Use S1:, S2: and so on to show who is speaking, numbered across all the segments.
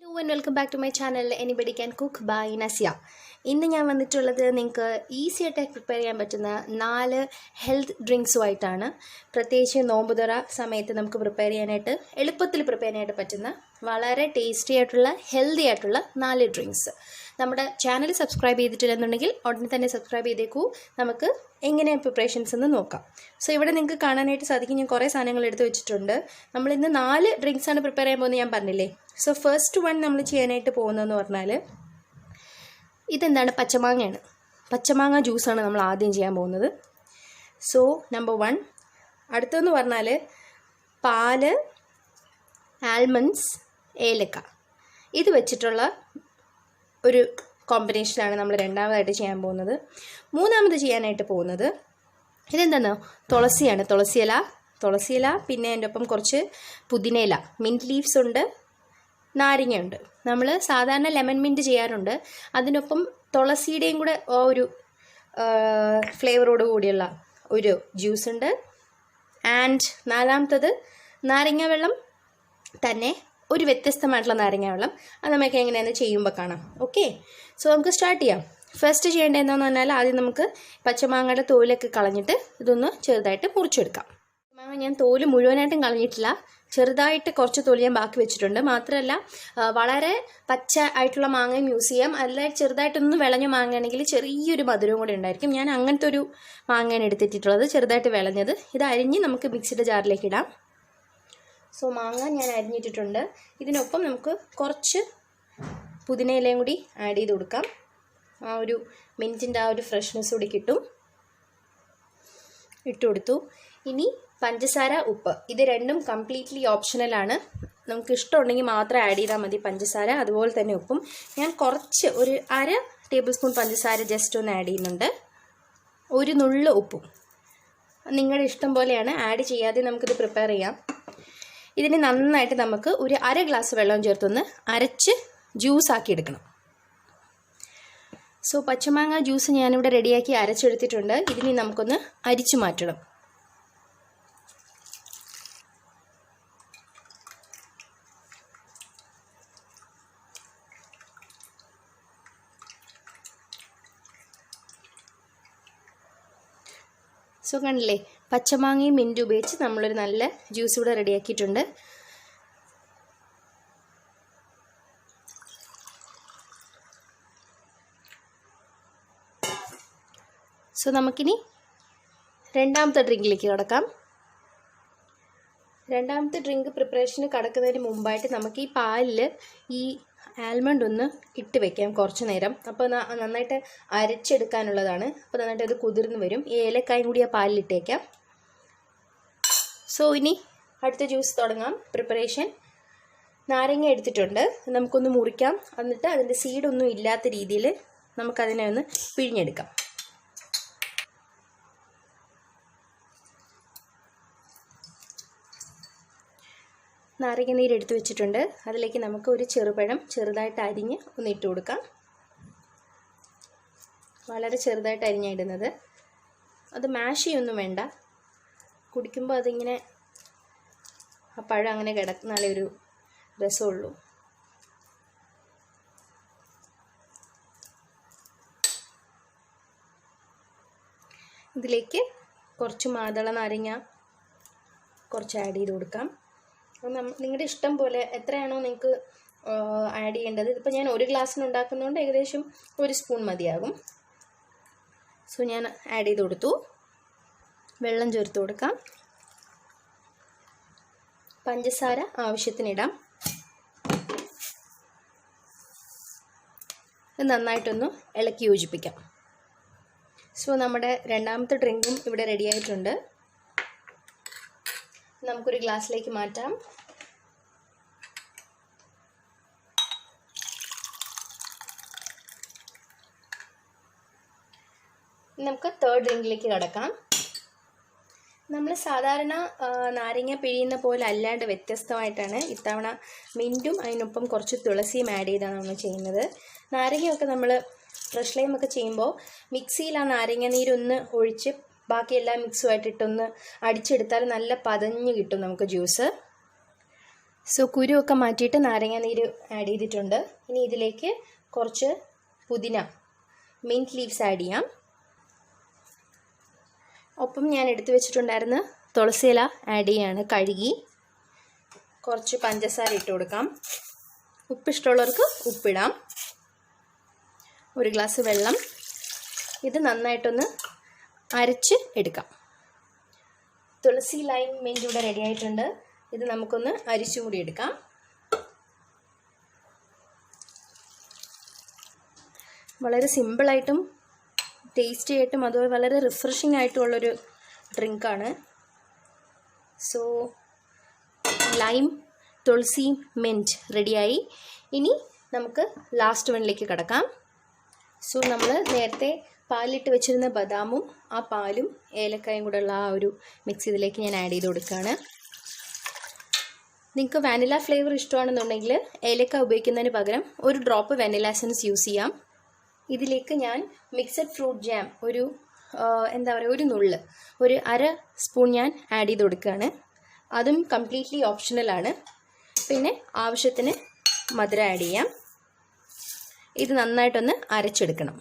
S1: Hello and welcome back to my channel Anybody Can Cook by Nasya. ഇന്ന് ഞാൻ വന്നിട്ടുള്ളത് നിങ്ങൾക്ക് ഈസി ആയിട്ട് പ്രിപ്പയർ ചെയ്യാൻ പറ്റുന്ന 4 ഹെൽത്ത് ഡ്രിങ്ക്സുമായിട്ടാണ്. പ്രത്യേകിച്ച് നോമ്പുതുറ സമയത്ത് നമുക്ക് പ്രിപ്പയർ ചെയ്യാനായിട്ട് എളുപ്പത്തിൽ പ്രിപ്പയർ ചെയ്യാനായിട്ട് പറ്റുന്ന വളരെ ടേസ്റ്റി ആയിട്ടുള്ള ഹെൽത്തി ആയിട്ടുള്ള 4 ഡ്രിങ്ക്സ്. നമ്മുടെ ചാനൽ സബ്സ്ക്രൈബ് ചെയ്തിട്ടില്ലെന്നുണ്ടെങ്കിൽ ഉടനെ തന്നെ സബ്സ്ക്രൈബ് ചെയ്തേക്കൂ. നമുക്ക് എങ്ങനെ പ്രിപ്പറേഷൻസ് എന്ന് നോക്കാം. സോ ഇവിടെ നിങ്ങൾക്ക് കാണാനായിട്ട് സാധിക്കും, ഞാൻ കുറേ സാധനങ്ങൾ എടുത്ത് വെച്ചിട്ടുണ്ട്. നമ്മളിന്ന് 4 ഡ്രിങ്ക്സാണ് പ്രിപ്പയർ ചെയ്യാൻ പോകുന്നത്, ഞാൻ പറഞ്ഞില്ലേ. സോ ഫസ്റ്റ് വൺ നമ്മൾ ചെയ്യാനായിട്ട് പോകുന്നതെന്ന് പറഞ്ഞാൽ ഇതെന്താണ്, പച്ചമാങ്ങയാണ്. പച്ചമാങ്ങ ജ്യൂസാണ് നമ്മൾ ആദ്യം ചെയ്യാൻ പോകുന്നത്. So number 1. അടുത്തതെന്ന് പറഞ്ഞാൽ പാല്, ആൽമണ്ട്സ്, ഏലക്ക, ഇത് വെച്ചിട്ടുള്ള ഒരു കോമ്പിനേഷനാണ് നമ്മൾ രണ്ടാമതായിട്ട് ചെയ്യാൻ പോകുന്നത്. മൂന്നാമത് ചെയ്യാനായിട്ട് പോകുന്നത് ഇതെന്താണോ, തുളസിയാണ്. തുളസിയില, പിന്നെ എൻ്റെ ഒപ്പം കുറച്ച് പുതിനയില, മിൻറ്റ് ലീവ്സ് ഉണ്ട്, നാരങ്ങയുണ്ട്. നമ്മൾ സാധാരണ ലെമൺ മിൻറ്റ് ചെയ്യാറുണ്ട്, അതിനൊപ്പം തുളസിയുടെയും കൂടെ ഒരു ഫ്ലേവറോട് കൂടിയുള്ള ഒരു ജ്യൂസ് ഉണ്ട്. ആൻഡ് നാലാമത്തത് നാരങ്ങ വെള്ളം തന്നെ, ഒരു വ്യത്യസ്തമായിട്ടുള്ള നാരങ്ങ വെള്ളം. അത് നമുക്ക് എങ്ങനെയാണെന്ന് ചെയ്യുമ്പോൾ കാണാം. ഓക്കെ, സോ നമുക്ക് സ്റ്റാർട്ട് ചെയ്യാം. ഫസ്റ്റ് ചെയ്യേണ്ടത് എന്താണെന്ന് പറഞ്ഞാൽ ആദ്യം നമുക്ക് പച്ചമാങ്ങയുടെ തോലൊക്കെ കളഞ്ഞിട്ട് ഇതൊന്ന് ചെറുതായിട്ട് മുറിച്ചെടുക്കാം. മാങ്ങ ഞാൻ തോല് മുഴുവനായിട്ടും കളഞ്ഞിട്ടില്ല, ചെറുതായിട്ട് കുറച്ച് തോല് ഞാൻ ബാക്കി വെച്ചിട്ടുണ്ട്. മാത്രമല്ല വളരെ പച്ച ആയിട്ടുള്ള മാങ്ങയും യൂസ് ചെയ്യാം, അല്ല ചെറുതായിട്ടൊന്നും വിളഞ്ഞ മാങ്ങയാണെങ്കിൽ ചെറിയൊരു മധുരവും കൂടെ ഉണ്ടായിരിക്കും. ഞാൻ അങ്ങനത്തെ ഒരു മാങ്ങയാണ് എടുത്തിട്ടുള്ളത്, ചെറുതായിട്ട് വിളഞ്ഞത്. ഇത് അരിഞ്ഞ് നമുക്ക് മിക്സിയുടെ ജാറിലേക്ക് ഇടാം. സോ മാങ്ങ ഞാൻ അരിഞ്ഞിട്ടിട്ടുണ്ട്. ഇതിനൊപ്പം നമുക്ക് കുറച്ച് പുതിനയിലയും കൂടി ആഡ് ചെയ്ത് കൊടുക്കാം. ആ ഒരു മിൻറ്റിൻ്റെ ആ ഒരു ഫ്രഷ്നെസ് കൂടി കിട്ടും. ഇട്ട് കൊടുത്തു. ഇനി പഞ്ചസാര, ഉപ്പ്, ഇത് രണ്ടും കംപ്ലീറ്റ്ലി ഓപ്ഷണലാണ്. നമുക്ക് ഇഷ്ടമുണ്ടെങ്കിൽ മാത്രം ആഡ് ചെയ്താൽ മതി പഞ്ചസാര, അതുപോലെ തന്നെ ഉപ്പും. ഞാൻ കുറച്ച് ഒരു 1/2 ടേബിൾ സ്പൂൺ പഞ്ചസാര ജസ്റ്റ് ഒന്ന് ആഡ് ചെയ്യുന്നുണ്ട്. ഒരു നുള്ള് ഉപ്പും. നിങ്ങളുടെ ഇഷ്ടം പോലെയാണ്, ആഡ് ചെയ്യാതെ നമുക്കിത് പ്രിപ്പയർ ചെയ്യാം. ഇതിന് നന്നായിട്ട് നമുക്ക് ഒരു 1/2 ഗ്ലാസ് വെള്ളം ചേർത്തൊന്ന് അരച്ച് ജ്യൂസാക്കി എടുക്കണം. സോ പച്ചമാങ്ങ ജ്യൂസ് ഞാനിവിടെ റെഡിയാക്കി അരച്ചെടുത്തിട്ടുണ്ട്. ഇതിനി നമുക്കൊന്ന് അരിച്ചു മാറ്റണം. സോ കണ്ടില്ലേ, പച്ചമാങ്ങയും മിൻറ്റും ഉപയോഗിച്ച് നമ്മളൊരു നല്ല ജ്യൂസ് ഇവിടെ റെഡിയാക്കിയിട്ടുണ്ട്. സോ നമുക്കിനി രണ്ടാമത്തെ ഡ്രിങ്കിലേക്ക് കടക്കാം. രണ്ടാമത്തെ ഡ്രിങ്ക് പ്രിപ്പറേഷന് കടക്കുന്നതിന് മുമ്പായിട്ട് നമുക്ക് ഈ പാലിൽ ഈ ആൽമണ്ട് ഒന്ന് ഇട്ട് വെക്കാം കുറച്ച് നേരം. അപ്പോൾ നന്നായിട്ട് അരച്ചെടുക്കാനുള്ളതാണ്. അപ്പോൾ നന്നായിട്ട് അത് കുതിർന്ന് വരും. ഈ ഏലക്കായും കൂടി ആ പാലിലിട്ടേക്കാം. സോ ഇനി അടുത്ത ജ്യൂസ് തുടങ്ങാം. പ്രിപ്പറേഷൻ നാരങ്ങ എടുത്തിട്ടുണ്ട്, നമുക്കൊന്ന് മുറിക്കാം. എന്നിട്ട് അതിൻ്റെ സീഡൊന്നും ഇല്ലാത്ത രീതിയിൽ നമുക്കതിനെ ഒന്ന് പിഴിഞ്ഞെടുക്കാം. നാരങ്ങ നീര് എടുത്ത് വെച്ചിട്ടുണ്ട്. അതിലേക്ക് നമുക്ക് ഒരു ചെറുപഴം ചെറുതായിട്ട് അരിഞ്ഞ് ഒന്ന് ഇട്ട് കൊടുക്കാം. വളരെ ചെറുതായിട്ട് അരിഞ്ഞിടുന്നത്, അത് മാഷ് ചെയ്യൊന്നും വേണ്ട. കുടിക്കുമ്പോൾ അതിങ്ങനെ ആ പഴം അങ്ങനെ കിടന്നാലേ ഒരു രസമുള്ളൂ. ഇതിലേക്ക് കുറച്ച് മാതള നാരങ്ങ കുറച്ച് ആഡ് ചെയ്ത് കൊടുക്കാം. നിങ്ങളുടെ ഇഷ്ടം പോലെ എത്രയാണോ നിങ്ങൾക്ക് ആഡ് ചെയ്യേണ്ടത്. ഇതിപ്പോൾ ഞാൻ 1 ഗ്ലാസ്സിന് ഉണ്ടാക്കുന്നതുകൊണ്ട് ഏകദേശം 1 സ്പൂൺ മതിയാകും. സോ ഞാൻ ആഡ് ചെയ്ത് കൊടുത്തു. വെള്ളം ചേർത്ത് കൊടുക്കാം. പഞ്ചസാര ആവശ്യത്തിനിടാം. ഇത് നന്നായിട്ടൊന്ന് ഇളക്കി യോജിപ്പിക്കാം. സോ നമ്മുടെ രണ്ടാമത്തെ ഡ്രിങ്കും ഇവിടെ റെഡി ആയിട്ടുണ്ട്. നമുക്കൊരു ഗ്ലാസ്സിലേക്ക് മാറ്റാം. നമുക്ക് തേർഡ് ഡ്രിങ്കിലേക്ക് കടക്കാം. നമ്മൾ സാധാരണ നാരങ്ങ പിഴിയുന്ന പോലെ അല്ലാണ്ട് വ്യത്യസ്തമായിട്ടാണ് ഇത്തവണ മിൻറ്റും അതിനൊപ്പം കുറച്ച് തുളസിയും ആഡ് ചെയ്താണ് നമ്മൾ ചെയ്യുന്നത്. നാരങ്ങയൊക്കെ നമ്മൾ ഫ്രഷ് ലൈമൊക്കെ ചെയ്യുമ്പോൾ മിക്സിയിൽ ആ നാരങ്ങ നീരൊന്ന് ഒഴിച്ച് ബാക്കി എല്ലാ മിക്സുമായിട്ടിട്ടൊന്ന് അടിച്ചെടുത്താൽ നല്ല പതഞ്ഞ് കിട്ടും നമുക്ക് ജ്യൂസ്. സോ കുരുവൊക്കെ മാറ്റിയിട്ട് നാരങ്ങ നീര് ആഡ് ചെയ്തിട്ടുണ്ട്. ഇനി ഇതിലേക്ക് കുറച്ച് പുതിന, മിൻറ്റ് ലീവ്സ് ആഡ് ചെയ്യാം. ഒപ്പം ഞാൻ എടുത്തു വെച്ചിട്ടുണ്ടായിരുന്ന തുളസിയില ആഡ് ചെയ്യാണ്, കഴുകി. കുറച്ച് പഞ്ചസാര ഇട്ട് കൊടുക്കാം. ഉപ്പ് ഇഷ്ടമുള്ളവർക്ക് ഉപ്പിടാം. 1 ഗ്ലാസ് വെള്ളം. ഇത് നന്നായിട്ടൊന്ന് അരച്ച് എടുക്കാം. തുളസി ലൈം മിൻറ്റ് ഇവിടെ റെഡി ആയിട്ടുണ്ട്. ഇത് നമുക്കൊന്ന് അരിച്ചും കൂടി എടുക്കാം. വളരെ സിമ്പിളായിട്ടും ടേസ്റ്റി ആയിട്ടും അതുപോലെ വളരെ റിഫ്രഷിംഗ് ആയിട്ടുള്ളൊരു ഡ്രിങ്കാണ്. സോ ലൈം തുളസി മിൻറ്റ് റെഡിയായി. ഇനി നമുക്ക് ലാസ്റ്റ് വണ്ണിലേക്ക് കിടക്കാം. സോ നമ്മൾ നേരത്തെ പാലിട്ട് വെച്ചിരുന്ന ബദാമും ആ പാലും ഏലക്കായും കൂടെ ഉള്ള ആ ഒരു മിക്സ് ഇതിലേക്ക് ഞാൻ ആഡ് ചെയ്ത് കൊടുക്കുകയാണ്. നിങ്ങൾക്ക് വാനില ഫ്ലേവർ ഇഷ്ടമാണെന്നുണ്ടെങ്കിൽ ഏലക്ക ഉപയോഗിക്കുന്നതിന് പകരം ഒരു ഡ്രോപ്പ് വാനില എസൻസ് യൂസ് ചെയ്യാം. ഇതിലേക്ക് ഞാൻ മിക്സഡ് ഫ്രൂട്ട് ജാം ഒരു നുള്ള്, ഒരു 1/2 സ്പൂൺ ഞാൻ ആഡ് ചെയ്ത് കൊടുക്കുകയാണ്. അതും കംപ്ലീറ്റ്ലി ഓപ്ഷണലാണ്. പിന്നെ ആവശ്യത്തിന് മധുരം ആഡ് ചെയ്യാം. ഇത് നന്നായിട്ടൊന്ന് അരച്ചെടുക്കണം.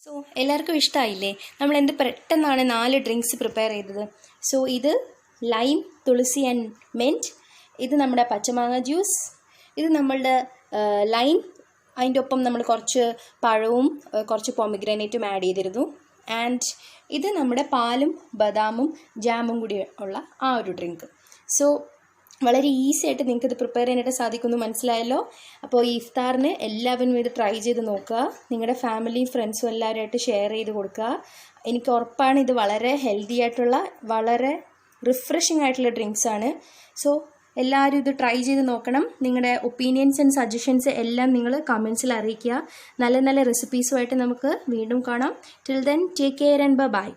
S1: സോ എല്ലാവർക്കും ഇഷ്ടമായില്ലേ? നമ്മൾ എന്ത് പെട്ടെന്നാണ് 4 ഡ്രിങ്ക്സ് പ്രിപ്പയർ ചെയ്തത്. സോ ഇത് ലൈം തുളസി ആൻഡ് മിൻറ്റ്, ഇത് നമ്മുടെ പച്ചമാങ്ങ ജ്യൂസ്, ഇത് നമ്മളുടെ ലൈം, അതിൻ്റെ ഒപ്പം നമ്മൾ കുറച്ച് പഴവും കുറച്ച് പൊമിഗ്രാനേറ്റും ആഡ് ചെയ്തിരുന്നു. ആൻഡ് ഇത് നമ്മുടെ പാലും ബദാമും ജാമും കൂടി ഉള്ള ആ ഒരു ഡ്രിങ്ക്. സോ വളരെ ഈസി ആയിട്ട് നിങ്ങൾക്ക് ഇത് പ്രിപ്പയർ ചെയ്യാനായിട്ട് സാധിക്കുമെന്ന് മനസ്സിലായല്ലോ. അപ്പോൾ ഈ ഇഫ്താറിന് എല്ലാവരും ഇത് ട്രൈ ചെയ്ത് നോക്കുക. നിങ്ങളുടെ ഫാമിലിയും ഫ്രണ്ട്സും എല്ലാവരുമായിട്ട് ഷെയർ ചെയ്ത് കൊടുക്കുക. എനിക്ക് ഉറപ്പാണ് ഇത് വളരെ ഹെൽത്തി ആയിട്ടുള്ള വളരെ റിഫ്രഷിംഗ് ആയിട്ടുള്ള ഡ്രിങ്ക്സാണ്. സോ എല്ലാവരും ഇത് ട്രൈ ചെയ്ത് നോക്കണം. നിങ്ങളുടെ ഒപ്പീനിയൻസ് ആൻഡ് സജഷൻസ് എല്ലാം നിങ്ങൾ കമൻസിൽ അറിയിക്കുക. നല്ല നല്ല റെസിപ്പീസുമായിട്ട് നമുക്ക് വീണ്ടും കാണാം. Till then take care and by.